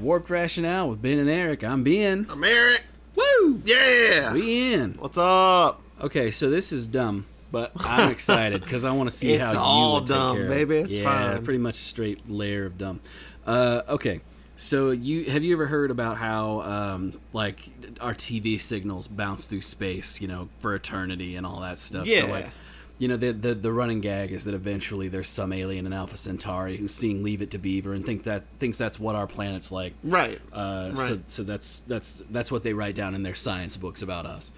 Warped Rationale with Ben and Eric. I'm Ben. I'm Eric. Woo! Yeah! We in. What's up? Okay, so this is dumb, but I'm excited because I want to see how you would take care of it. Baby. It's fine. Yeah, pretty much a straight layer of dumb. Okay, so have you ever heard about how like our TV signals bounce through space, for eternity and all that stuff? Yeah. So, like, the running gag is that eventually there's some alien in Alpha Centauri who's seeing Leave It to Beaver and thinks that's what our planet's like. Right. Right. So that's what they write down in their science books about us.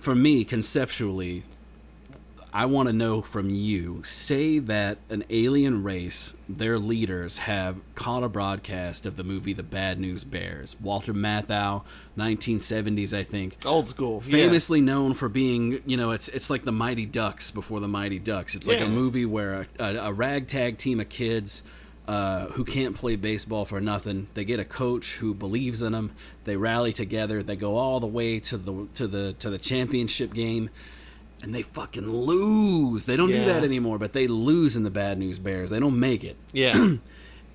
For me, conceptually, I want to know from you, say that an alien race, their leaders, have caught a broadcast of the movie The Bad News Bears. Walter Matthau, 1970s, I think. Old school. Famously known for being, it's like the Mighty Ducks before the Mighty Ducks. It's like a movie where a ragtag team of kids who can't play baseball for nothing. They get a coach who believes in them. They rally together. They go all the way to the championship game. And they fucking lose. They don't do that anymore, but they lose in the Bad News Bears. They don't make it. Yeah.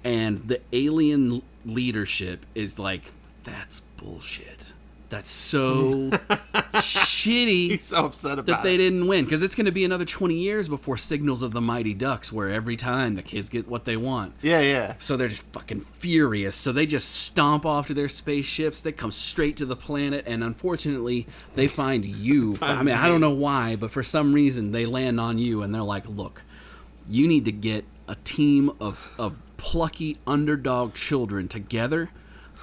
And the alien leadership is like, that's bullshit. That's so shitty. He's so upset about that they didn't win. Because it's going to be another 20 years before Signals of the Mighty Ducks, where every time the kids get what they want. Yeah. So they're just fucking furious. So they just stomp off to their spaceships. They come straight to the planet. And unfortunately, they find you. I don't know why, but for some reason, they land on you. And they're like, look, you need to get a team of plucky underdog children together.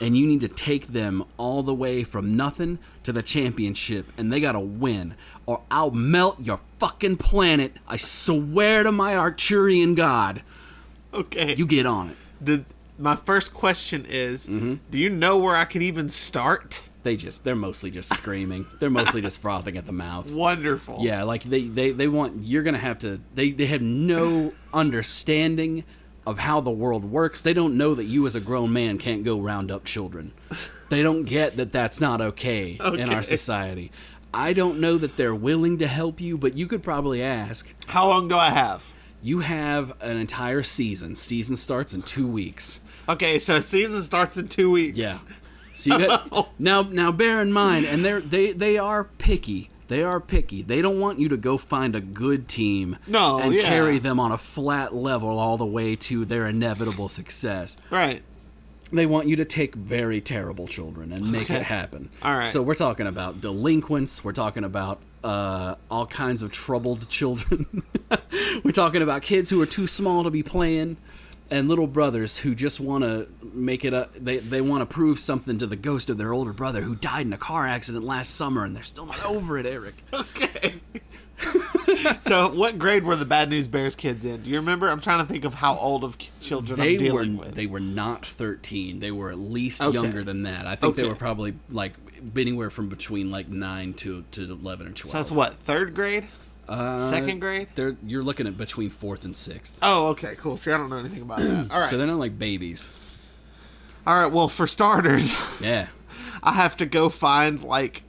And you need to take them all the way from nothing to the championship. And they gotta win. Or I'll melt your fucking planet. I swear to my Arthurian god. Okay. You get on it. My first question is, do you know where I could even start? They're mostly just screaming. They're mostly just frothing at the mouth. Wonderful. Yeah, like they want, you're gonna have to, they have no understanding of how the world works. They don't know that you as a grown man can't go round up children. They don't get that that's not okay in our society. I don't know that they're willing to help you, but you could probably ask. How long do I have? You have an entire season. Season starts in 2 weeks. Okay, so season starts in 2 weeks. Yeah. So you got now bear in mind, and they are picky. They are picky. They don't want you to go find a good team and carry them on a flat level all the way to their inevitable success. Right. They want you to take very terrible children and make it happen. All right. So we're talking about delinquents. We're talking about all kinds of troubled children. We're talking about kids who are too small to be playing. And little brothers who just want to make it up. They want to prove something to the ghost of their older brother who died in a car accident last summer, and they're still not over it, Eric. Okay. So what grade were the Bad News Bears kids in? Do you remember? I'm trying to think of how old of children I'm dealing with. They were not 13. They were at least younger than that. I think they were probably like anywhere from between like 9 to 11 or 12. So that's what, third grade? Second grade? You're looking at between 4th and 6th. Oh, okay, cool. See, I don't know anything about that. All right. So they're not like babies. All right, well, for starters, yeah, I have to go find like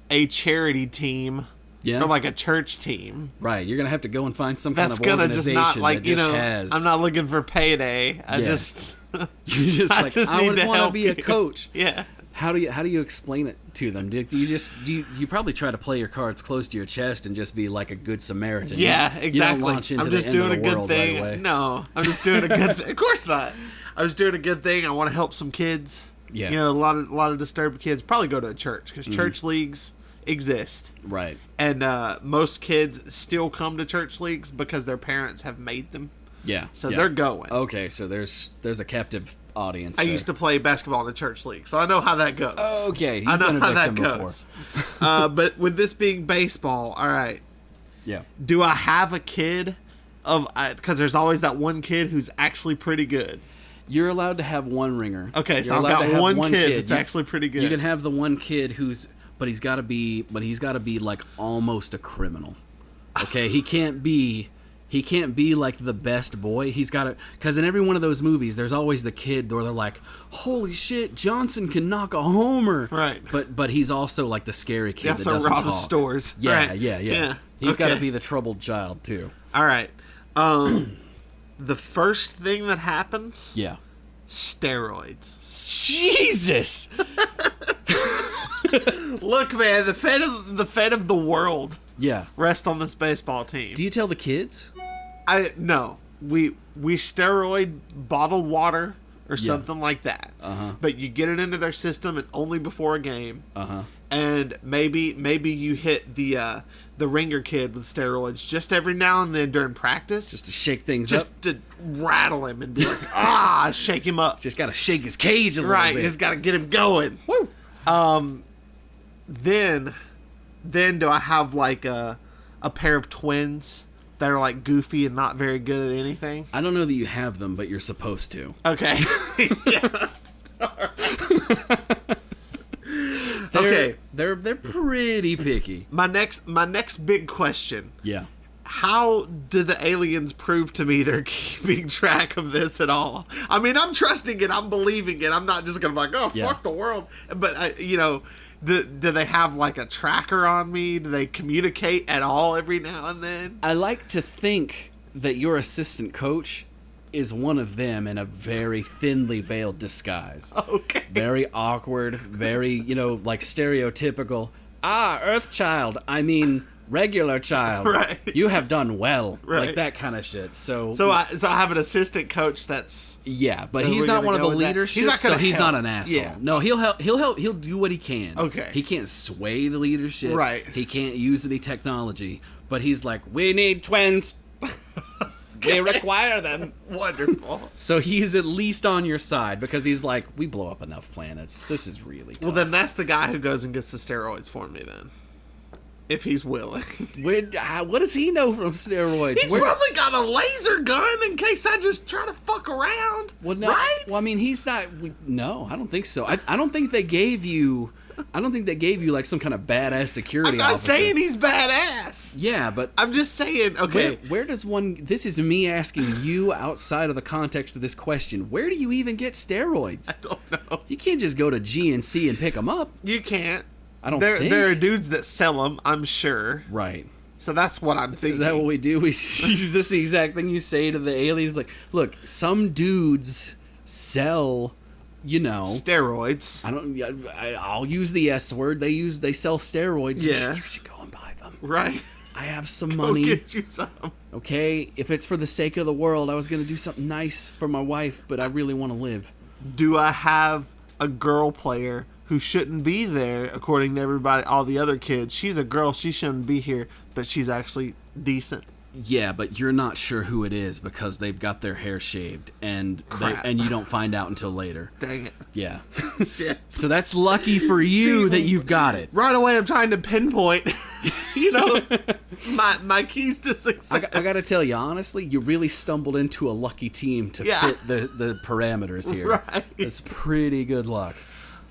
a charity team. Yeah. Or like a church team. Right. You're going to have to go and find some that's kind of organization just not like, that just has... I'm not looking for payday. I You just I need to want to help be you. a coach. Yeah. How do you explain it to them? Do you probably try to play your cards close to your chest and just be like a good Samaritan? Yeah, exactly. You don't launch into I'm just the end doing of the a good world thing. Right away. No, I'm just doing a good thing. Of course not. I was doing a good thing. I want to help some kids. Yeah. A lot of disturbed kids. Probably go to a church because church leagues exist. Right. And most kids still come to church leagues because their parents have made them. Yeah. So they're going. Okay, so there's a captive audience. I used to play basketball in a church league, so I know how that goes. Okay, I know how that goes. But with this being baseball, all right. Yeah. Do I have a kid of? Because there's always that one kid who's actually pretty good. You're allowed to have one ringer. Okay, You're so I've allowed to got have one kid that's actually pretty good. You can have the one kid but he's got to be like almost a criminal. Okay, he can't be like the best boy. He's got to, because in every one of those movies, there's always the kid where they're like, "Holy shit, Johnson can knock a homer!" Right. But he's also like the scary kid that so doesn't rob talk. stores. Yeah, right. yeah. He's got to be the troubled child too. All right. The first thing that happens. Yeah. Steroids. Jesus. Look, man, the fate of the world. Yeah. Rest on this baseball team. Do you tell the kids? No. We steroid bottled water or something like that. But you get it into their system and only before a game. And maybe you hit the ringer kid with steroids just every now and then during practice. Just to shake things just up. Just to rattle him and be like, shake him up. Just got to shake his cage a little bit. Right, just got to get him going. Woo! Then do I have like a pair of twins that are like goofy and not very good at anything? I don't know that you have them, but you're supposed to. Okay. Yeah. Okay. They're pretty picky. My next big question. Yeah. How do the aliens prove to me they're keeping track of this at all? I mean, I'm trusting it. I'm believing it. I'm not just going to be like, fuck the world. But, do they have like a tracker on me? Do they communicate at all every now and then? I like to think that your assistant coach is one of them in a very thinly veiled disguise. Okay. Very awkward, very, like stereotypical. Earthchild. I mean, regular child. Right. You have done well. Right. Like that kind of shit. So I have an assistant coach that's... Yeah, but he's not one of the leadership, he's not an asshole. Yeah. No, he'll help. He'll do what he can. Okay. He can't sway the leadership. Right. He can't use any technology. But he's like, we need twins. We require them. Wonderful. So he's at least on your side because he's like, we blow up enough planets. This is really tough. Well, then that's the guy who goes and gets the steroids for me then. If he's willing. What does he know from steroids? He's probably got a laser gun in case I just try to fuck around. Well, no, right? Well, I mean, he's not... No, I don't think so. I don't think they gave you... like some kind of badass security officer. I'm not saying he's badass. Yeah, but... I'm just saying, okay. Where does one... This is me asking you outside of the context of this question. Where do you even get steroids? I don't know. You can't just go to GNC and pick them up. You can't. I don't think. There are dudes that sell them, I'm sure. Right. So that's what I'm thinking. Is that what we do? Is this the exact thing you say to the aliens? Like, look, some dudes sell... steroids. I'll use the S word. They sell steroids. Yeah. You should go and buy them. Right. I have some money. Go get you some. Okay, if it's for the sake of the world, I was gonna do something nice for my wife, but I really want to live. Do I have a girl player who shouldn't be there according to everybody, all the other kids? She's a girl. She shouldn't be here, but she's actually decent. Yeah, but you're not sure who it is because they've got their hair shaved, and you don't find out until later. Dang it. Yeah. Shit. So that's lucky for you that you've got it. Right away, I'm trying to pinpoint, my keys to success. I got to tell you, honestly, you really stumbled into a lucky team to fit the parameters here. Right. It's pretty good luck.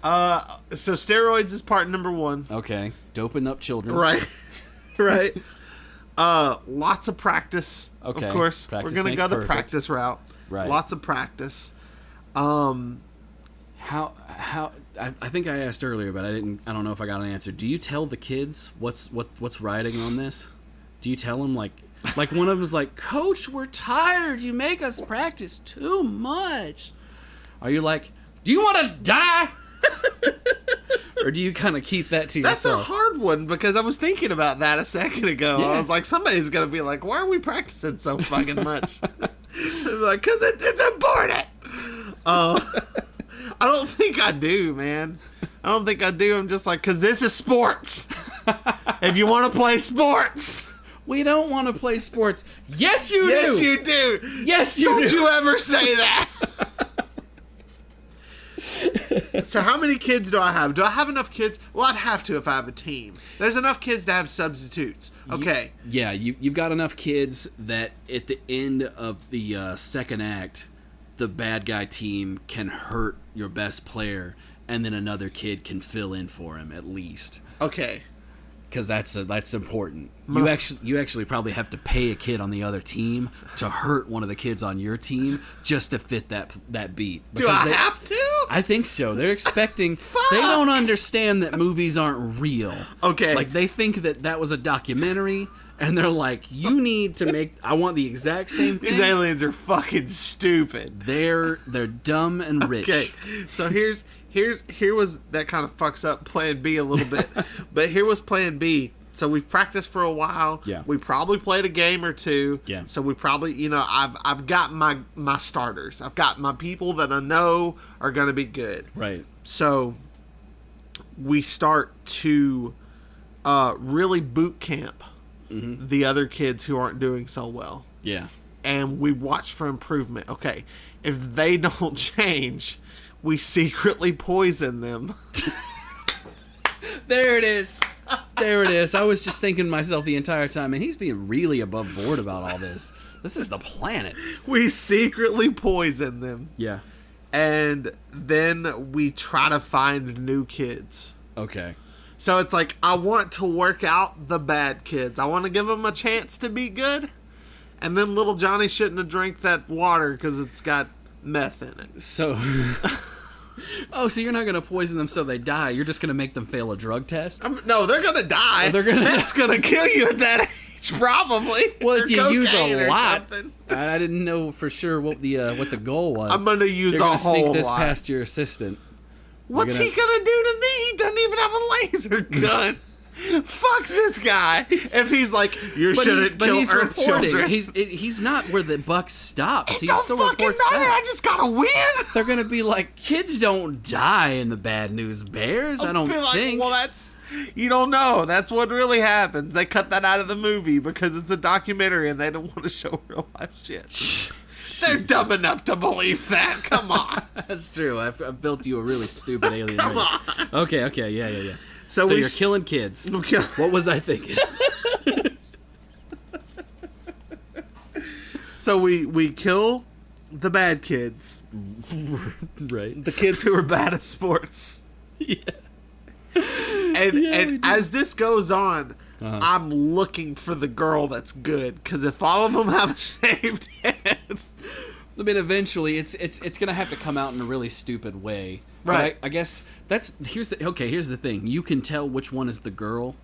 So steroids is part number 1. Okay. Doping up children. Right. Right. Lots of practice. Okay. Of course, Practice we're gonna go the perfect. practice route. Right. Lots of practice. How I think I asked earlier, but I don't know if I got an answer. Do you tell the kids what's riding on this? Do you tell them like one of them's like, "Coach, we're tired. You make us practice too much." Are you like, "Do you want to die?" Or do you kind of keep that to yourself? That's a hard one because I was thinking about that a second ago. Yeah. I was like, somebody's going to be like, why are we practicing so fucking much? Like, because it's important. I don't think I do, man. I don't think I do. I'm just like, because this is sports. If you want to play sports. We don't want to play sports. Yes, you do. Yes, you do. Yes, you do. Don't you ever say that. So how many kids do I have? Do I have enough kids? Well, I'd have to if I have a team. There's enough kids to have substitutes. Okay. You've got enough kids that at the end of the second act, the bad guy team can hurt your best player, and then another kid can fill in for him at least. Okay. Because that's important. You actually probably have to pay a kid on the other team to hurt one of the kids on your team just to fit that beat. Do I have to? I think so. They're expecting. They don't understand that movies aren't real. Okay. Like they think that was a documentary, and they're like, you need to make. I want the exact same thing. These aliens are fucking stupid. They're dumb and rich. Okay. So here was that kind of fucks up Plan B a little bit, but here was Plan B. So we've practiced for a while. Yeah. We probably played a game or two. Yeah. So we probably, I've got my starters. I've got my people that I know are going to be good. Right. So we start to really boot camp the other kids who aren't doing so well. Yeah. And we watch for improvement. Okay. If they don't change, we secretly poison them. There it is. There it is. I was just thinking to myself the entire time, and he's being really above board about all this. This is the planet. We secretly poison them. Yeah. And then we try to find new kids. Okay. So it's like, I want to work out the bad kids. I want to give them a chance to be good. And then little Johnny shouldn't have drank that water because it's got meth in it. So... Oh, so you're not going to poison them so they die. You're just going to make them fail a drug test? No, they're going to die. Oh, That's going to kill you at that age, probably. Well, if you use a lot. Something. I didn't know for sure what the goal was. I'm going to use You're a gonna whole sneak this lot. past your assistant. What's he going to do to me? He doesn't even have a laser gun. Fuck this guy. If he's like, you shouldn't kill Earth children. He's not where the buck stops. He don't still fucking reports matter. back. I just gotta win. They're gonna be like, kids don't die in the Bad News Bears. I don't think. Well, you don't know. That's what really happens. They cut that out of the movie because it's a documentary and they don't want to show real life shit. They're dumb enough to believe that. Come on. That's true. I've built you a really stupid alien Come race. on. Okay. Yeah. So you're killing kids. What was I thinking? So we kill the bad kids. Right. The kids who are bad at sports. Yeah. And as this goes on, I'm looking for the girl that's good. Because if all of them have a shaved head... I mean, eventually, it's going to have to come out in a really stupid way. Right. I guess here's the thing. You can tell which one is the girl,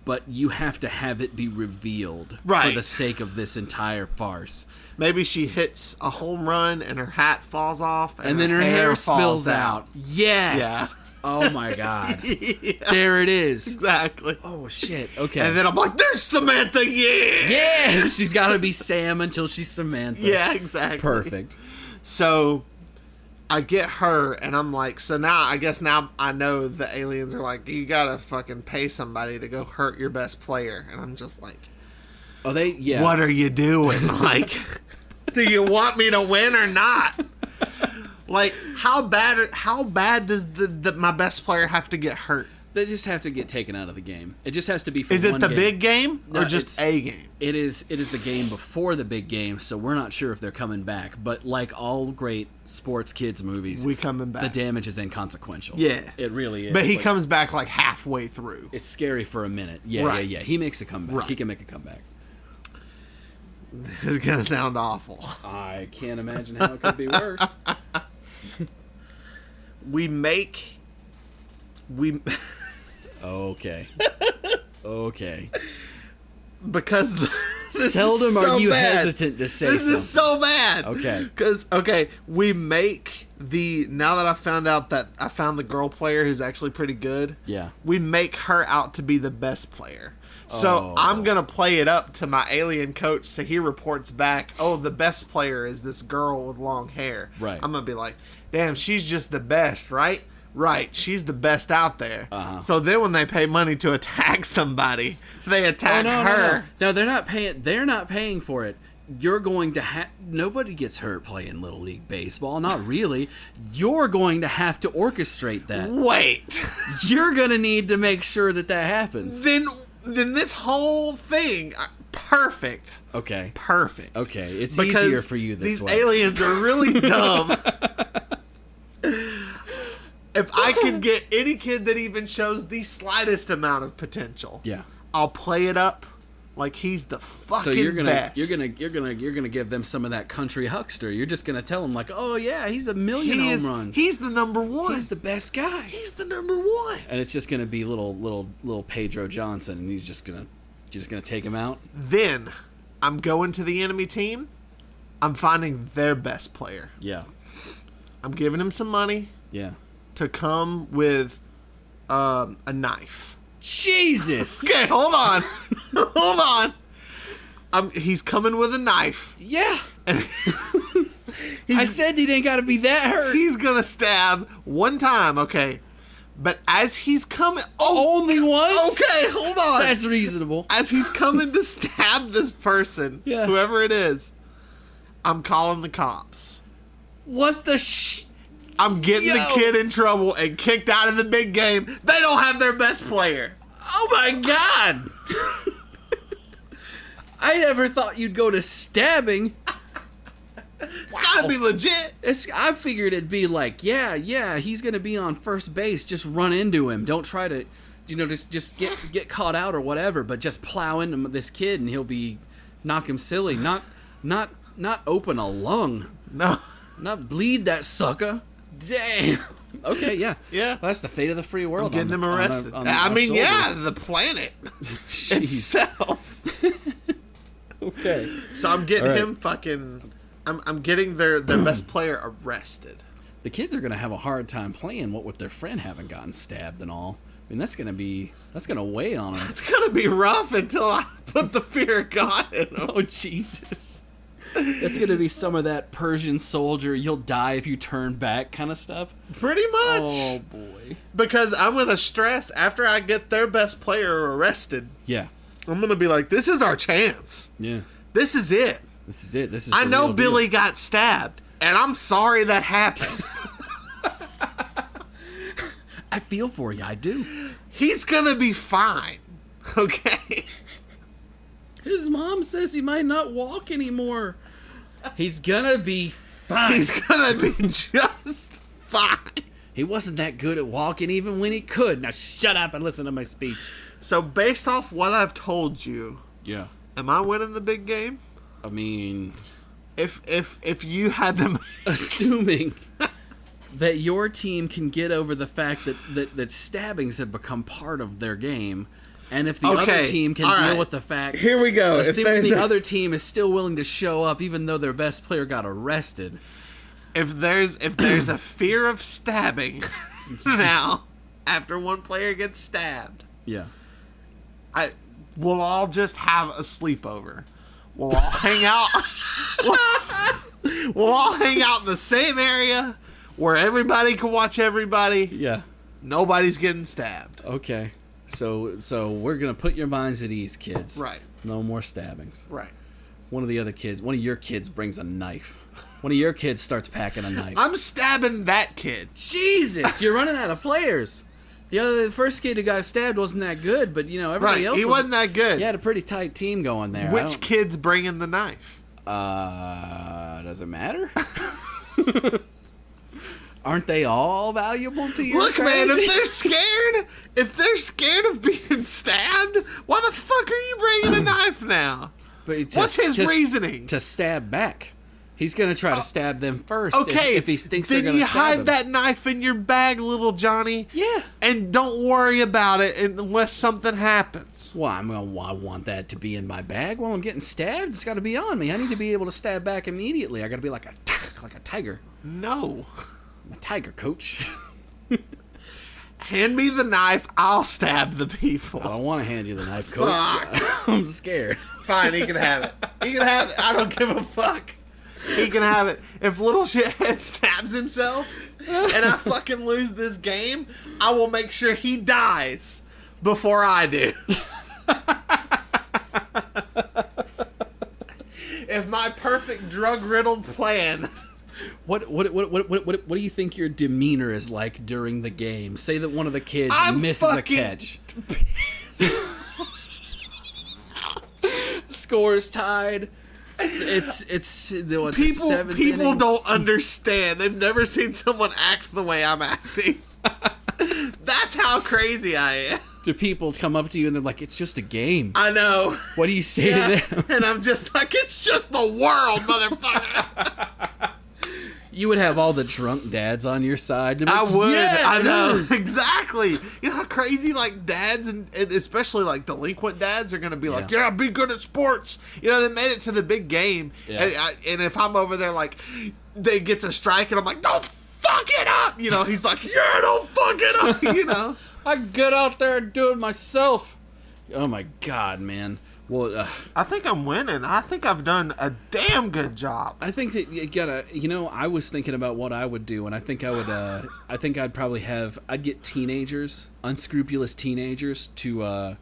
but you have to have it be revealed for the sake of this entire farce. Maybe she hits a home run and her hat falls off, and then her hair spills out. Yes. Yeah. Oh my God. Yeah. There it is. Exactly. Oh shit. Okay. And then I'm like, there's Samantha. Yeah. Yeah. She's got to be Sam until she's Samantha. Yeah. Exactly. Perfect. So I get her, and I'm like, so now I know the aliens are like, you gotta fucking pay somebody to go hurt your best player, and I'm just like, oh, yeah. What are you doing? Like, do you want me to win or not? Like, how bad does my best player have to get hurt? They just have to get taken out of the game. It just has to be for Is one it the game. big game or No, just a game? It is the game before the big game, so we're not sure if they're coming back. But like all great sports kids movies, we coming back. The damage is inconsequential. Yeah. It really is. But he comes back like halfway through. It's scary for a minute. Yeah, Right. yeah. He makes a comeback. Right. He can make a comeback. This is going to sound awful. I can't imagine how it could be worse. Okay. Because this seldom is so are you bad. hesitant to say this something. is so bad. Okay. Because we make now that I found out that I found the girl player who's actually pretty good. Yeah. We make her out to be the best player. So I'm gonna play it up to my alien coach, so he reports back, oh, the best player is this girl with long hair. Right. I'm gonna be like, damn, she's just the best, right? Right, she's the best out there. Uh-huh. So then when they pay money to attack somebody, they attack her. No, they're not paying. They're not paying for it. You're going to have. Nobody gets hurt playing Little League Baseball. Not really. You're going to have to orchestrate that. Wait. You're going to need to make sure that happens. Then this whole thing, perfect. Okay. Perfect. Okay. It's Because easier for you this these way. aliens are really dumb. If I could get any kid that even shows the slightest amount of potential, Yeah. I'll play it up like he's the fucking So you're gonna best. you're gonna give them some of that country huckster. You're just gonna tell them like, oh yeah, he's a million home runs. He's the number one. He's the best guy. He's the number one. And it's just gonna be little Pedro Johnson, and you're just gonna take him out. Then I'm going to the enemy team. I'm finding their best player. Yeah. I'm giving him some money Yeah. to come with a knife. Jesus. Okay, hold on. Hold on. He's coming with a knife. Yeah. And I said he ain't got to be that hurt. he's going to stab one time, okay? But as he's coming... Only once? Okay, hold on. That's reasonable. As he's coming to stab this person, Yeah. whoever it is, I'm calling the cops. What the I'm getting the kid in trouble and kicked out of the big game. They don't have their best player. Oh my god! I never thought you'd go to stabbing. It's gotta be legit. I figured it'd be like, yeah, he's gonna be on first base. Just run into him. Don't try to, just get caught out or whatever. But just plow into this kid and he'll knock him silly. Not open a lung. No. Not bleed that sucker. Damn. Okay, yeah. Yeah. Well, that's the fate of the free world. Getting him arrested. on I our mean, shoulders. yeah, the planet Jeez. itself. Okay. So I'm getting All right. him fucking... I'm getting their best player arrested. The kids are gonna have a hard time playing. What with their friend having gotten stabbed and all. I mean, that's gonna weigh on them. It's gonna be rough until I put the fear of God in them. Oh Jesus. That's gonna be some of that Persian soldier, you'll die if you turn back kind of stuff. Pretty much. Oh boy. Because I'm gonna stress after I get their best player arrested. Yeah. I'm gonna be like, this is our chance. Yeah. This is it. This is it. This is. I the know real Billy deal. got stabbed, and I'm sorry that happened. I feel for you. I do. He's gonna be fine. Okay. His mom says he might not walk anymore. He's gonna be fine. He's gonna be just fine. He wasn't that good at walking even when he could. Now shut up and listen to my speech. So based off what I've told you, Yeah. am I winning the big game? I mean, If you had them, assuming that your team can get over the fact that stabbings have become part of their game, and if the other team can all deal right. with the fact, Here we go. If assuming there's the a- other team is still willing to show up even though their best player got arrested. if there's a fear of stabbing now after one player gets stabbed, Yeah. we'll all just have a sleepover. We'll all hang out. We'll all hang out in the same area where everybody can watch everybody. Yeah. Nobody's getting stabbed. Okay. So we're gonna put your minds at ease, kids. Right. No more stabbings. Right. One of your kids brings a knife. One of your kids starts packing a knife. I'm stabbing that kid. Jesus, you're running out of players. The first kid who got stabbed wasn't that good, but everybody else. He wasn't that good. He had a pretty tight team going there. Which kid's bringing the knife? Does it matter? Aren't they all valuable to you? Look, man, if they're scared of being stabbed, why the fuck are you bringing a knife now? But What's his reasoning? To stab back. He's gonna try to stab them first. Okay, if he thinks then they're gonna you stab hide him. that knife in your bag, little Johnny. Yeah. And don't worry about it unless something happens. Well, I want that to be in my bag while I'm getting stabbed. It's got to be on me. I need to be able to stab back immediately. I got to be like a tiger. No. I'm a tiger, coach. Hand me the knife, I'll stab the people. I don't want to hand you the knife, coach. Fuck. I'm scared. Fine, he can have it. He can have it. I don't give a fuck. He can have it. If little shithead stabs himself and I fucking lose this game, I will make sure he dies before I do. If my perfect drug-riddled plan... What do you think your demeanor is like during the game? Say that one of the kids misses a catch. Scores tied. It's what, people don't understand. They've never seen someone act the way I'm acting. That's how crazy I am. Do people come up to you and they're like, it's just a game? I know. What do you say to them? And I'm just like, it's just the world, motherfucker. You would have all the drunk dads on your side. I would. Yeah, I know. Exactly. You know how crazy, like, dads and especially, like, delinquent dads are going to be like, yeah, be good at sports. You know, they made it to the big game. Yeah. And if I'm over there, like, they get to strike and I'm like, don't fuck it up. You know, he's like, yeah, don't fuck it up. You know? I get out there and do it myself. Oh, my God, man. Well, I think I'm winning. I think I've done a damn good job. I think that you gotta, I was thinking about what I would do, and I think I would, I think I'd probably I'd get teenagers, unscrupulous teenagers to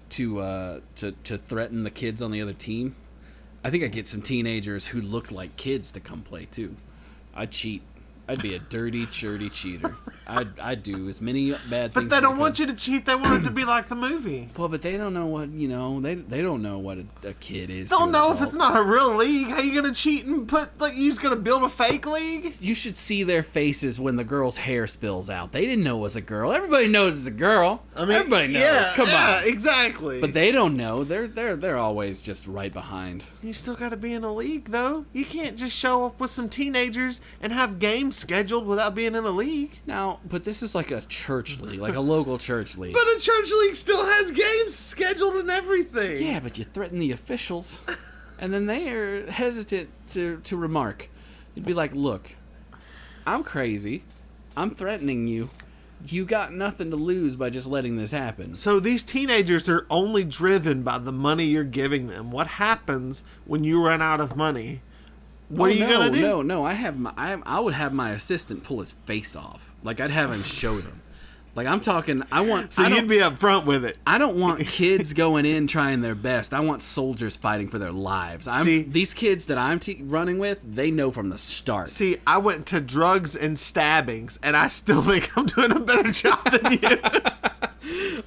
threaten the kids on the other team. I think I'd get some teenagers who looked like kids to come play too. I'd cheat. I'd be a dirty, chirty cheater. I'd do as many bad things. But they don't want you to cheat. They want it to be like the movie. Well, but they don't know what, they don't know what a kid is. Don't know if it's not a real league. How you going to cheat and you're just going to build a fake league? You should see their faces when the girl's hair spills out. They didn't know it was a girl. Everybody knows it's a girl. I mean, everybody knows. Come on. Exactly. But they don't know. They're always just right behind. You still got to be in a league, though. You can't just show up with some teenagers and have games scheduled without being in a league. Now, but this is like a church league, like a local church league. But a church league still has games scheduled and everything. Yeah, but you threaten the officials, and then they are hesitant to remark. You'd be like, look, I'm crazy. I'm threatening you. You got nothing to lose by just letting this happen. So these teenagers are only driven by the money you're giving them. What happens when you run out of money? What are you gonna do? No. I would have my assistant pull his face off. Like, I'd have him show them. Like, I'm talking. So you'd be upfront with it. I don't want kids going in trying their best. I want soldiers fighting for their lives. These kids that I'm running with, they know from the start. See, I went to drugs and stabbings, and I still think I'm doing a better job than you.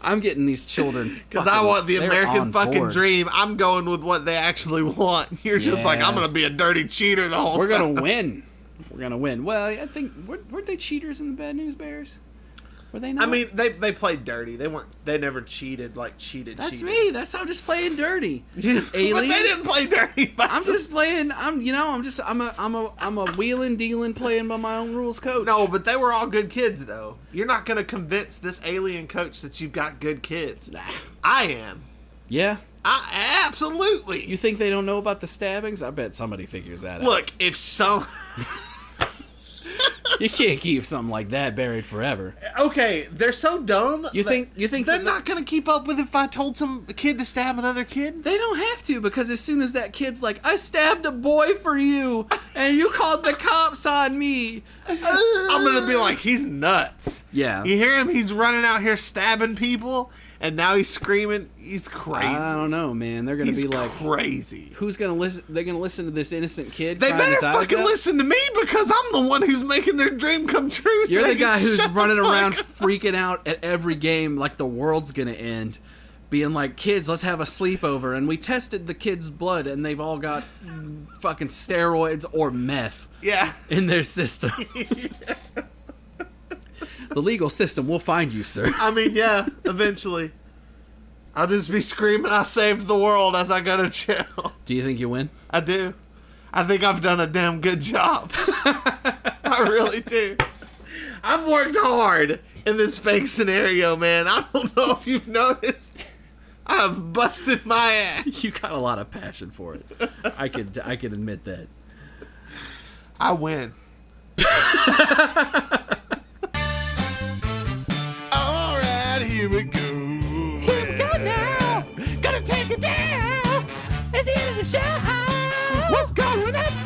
I'm getting these children because I want the American fucking dream. I'm going with what they actually want. You're just like, I'm gonna be a dirty cheater the whole time. We're gonna win. We're gonna win. Well, I think weren't they cheaters in the Bad News Bears? Were they not? I mean, they played dirty. They never cheated like cheated. That's me. That's I'm just playing dirty. Aliens. But they didn't play dirty. I'm just playing. I'm a wheeling dealing playing by my own rules coach. No, but they were all good kids though. You're not gonna convince this alien coach that you've got good kids. Nah. I am. Yeah. Absolutely. You think they don't know about the stabbings? I bet somebody figures that out. Look, if some. You can't keep something like that buried forever. Okay, they're so dumb. You think they're not going to keep up with if I told some kid to stab another kid? They don't have to, because as soon as that kid's like, I stabbed a boy for you, and you called the cops on me. I'm going to be like, he's nuts. Yeah. You hear him? He's running out here stabbing people, and now he's screaming. He's crazy. I don't know, man. They're going to be like, crazy. Who's going to listen? They're going to listen to this innocent kid? They better fucking listen to me, because I'm the one who's making their dream come true. You're the guy who's running around freaking out at every game like the world's going to end. Being like, kids, let's have a sleepover. And we tested the kids' blood, and they've all got fucking steroids or meth in their system. The legal system will find you, sir. I mean, yeah, eventually. I'll just be screaming, I saved the world as I go to jail. Do you think you win? I do. I think I've done a damn good job. I really do. I've worked hard in this fake scenario, man. I don't know if you've noticed. I've busted my ass. You got a lot of passion for it. I can admit that. I win. All right, here we go. Here we go now. Gonna take it down. It's the end of the show. What's going on?